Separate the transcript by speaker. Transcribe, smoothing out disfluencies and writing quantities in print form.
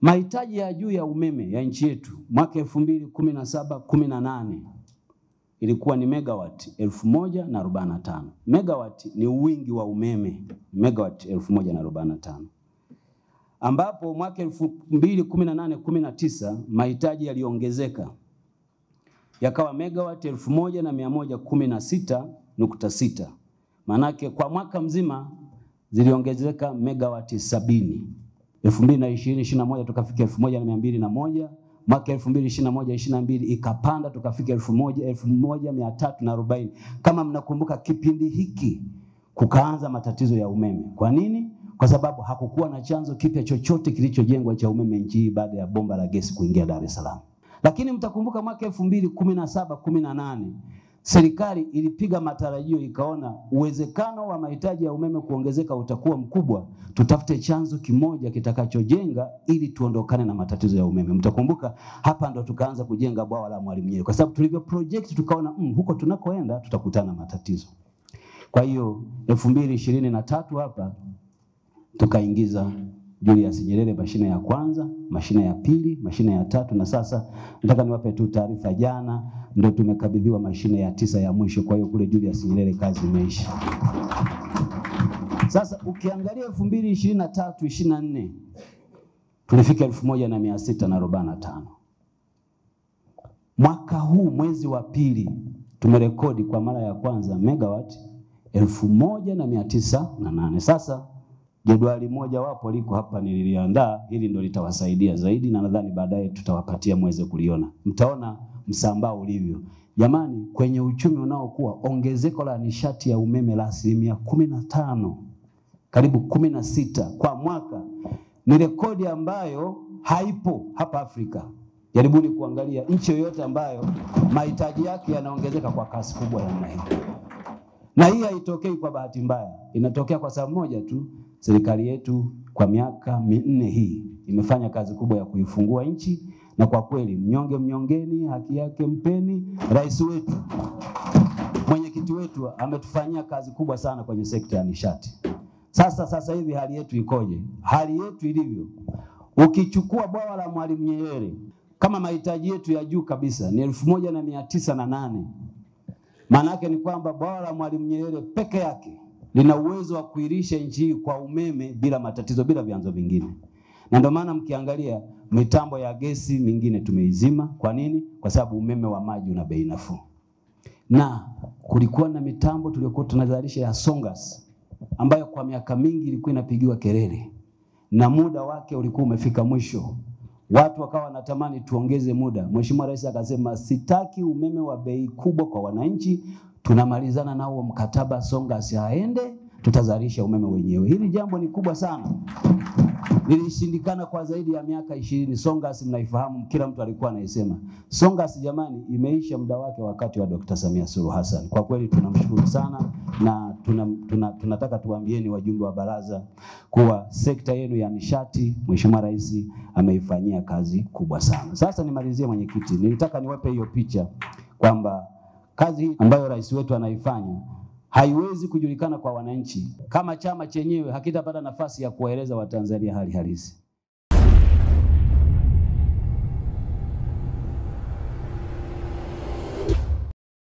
Speaker 1: Mahitaji ya juu ya umeme ya nchi yetu mwaka 2017-18 ilikuwa ni megawati 1045. Megawati ni wingi wa umeme, megawati 1045. Ambapo mwaka 2018-19 mahitaji yaliongezeka yakawa megawati 1116.6. Manake kwa mwaka mzima ziliongezeka megawati 70. 2020-21 tukafika 1201, mwaka 2021-22 ikapanda tukafika 1340. Kama mnakumbuka kipindi hiki kukaanza matatizo ya umeme. Kwa nini? Kwa sababu hakukuwa na chanzo kipya chochote kilichojengwa cha umeme nchi hii baada ya bomba la gesi kuingia Dar es Salaam. Lakini mtakumbuka mwaka 2017-18 serikali ilipiga matarajio, ikaona uwezekano wa mahitaji ya umeme kuongezeka utakuwa mkubwa, tutafute chanzo kimoja kitakachojenga ili tuondokane na matatizo ya umeme. Mtakumbuka hapa ndo tukaanza kujenga bwawa la Mwalimu Nyerere, kwa sababu tulivyo project tukaona huko tunakoenda tutakutana matatizo. Kwa hiyo 2023 hapa tukaingiza Julius Nyerere mashine ya kwanza, mashine ya pili, mashine ya tatu, na sasa nataka niwape tu taarifa, jana ndio tumekabidhiwa mashine ya 9 ya mwisho. Kwa hiyo kule Julius Nyerere kazi imeisha. Sasa ukiangalia 2023-24 tulifika 1645. Mwaka huu mwezi wa pili tumerekodi kwa mara ya kwanza megawati 1908. Sasa jedwali moja wapo liko hapa nililiandaa, hili ndio litawasaidia zaidi na nadhani baadaye tutawapatia muweze kuliona. Mtaona msambao ulivyo. Jamani, kwenye uchumi unaokuwa ongezeko la nishati ya umeme la 15%, karibu 16 kwa mwaka ni rekodi ambayo haipo hapa Afrika. Jaribuni kuangalia nchi yoyote ambayo mahitaji yake yanaongezeka kwa kasi kubwa ya namna hii. Na hii haitokei kwa bahati mbaya, inatokea kwa sababu moja tu. Serikali yetu kwa miaka 4 hii imefanya kazi kubwa ya kuifungua nchi, na kwa kweli mnyonge mnyongeni, haki yake mpeni. Rais wetu, mwenyekiti wetu ametufanyia kazi kubwa sana kwenye sekta ya nishati. Sasa hivi hali yetu ikoje? Hali yetu ilivyo, ukichukua bwawa la Mwalimu Nyerere kama mahitaji yetu ya juu kabisa ni 1908. Maana yake ni kwamba bwawa la Mwalimu Nyerere peke yake lina uwezo wa kuilisha nchi hii kwa umeme bila matatizo, bila vyanzo vingine. Na ndio maana mkiangalia mitambo ya gesi mingine tumeizima. Kwa nini? Kwa sababu umeme wa maji una bei nafuu. Na kulikuwa na mitambo tuliyokuwa tunazalisha ya Songas ambayo kwa miaka mingi ilikuwa inapigiwa kelele na muda wake ulikuwa umefika mwisho. Watu wakawa wanatamani tuongeze muda. Mheshimiwa Rais akasema sitaki umeme wa bei kubwa kwa wananchi, tunamalizana nao mkataba, Songas aende, tutazalisha umeme wenyewe. Hili jambo ni kubwa sana. Lilishindikana kwa zaidi ya miaka 20. Songas mnaifahamu, kila mtu alikuwa anaisema. Songas jamani imeisha muda wake wakati wa Dr. Samia Suluhu Hassan. Kwa kweli tunamshukuru sana, na tunataka tuambieni wajumbe wa baraza kuwa sekta yenu ya nishati Mheshimiwa Rais ameifanyia kazi kubwa sana. Sasa nimalizie mwenyekiti, nilitaka niwape hiyo picha kwamba kazi hii ambayo rais wetu anaifanya haiwezi kujulikana kwa wananchi kama chama chenyewe hakitapata nafasi ya kuwaeleza Watanzania hali halisi.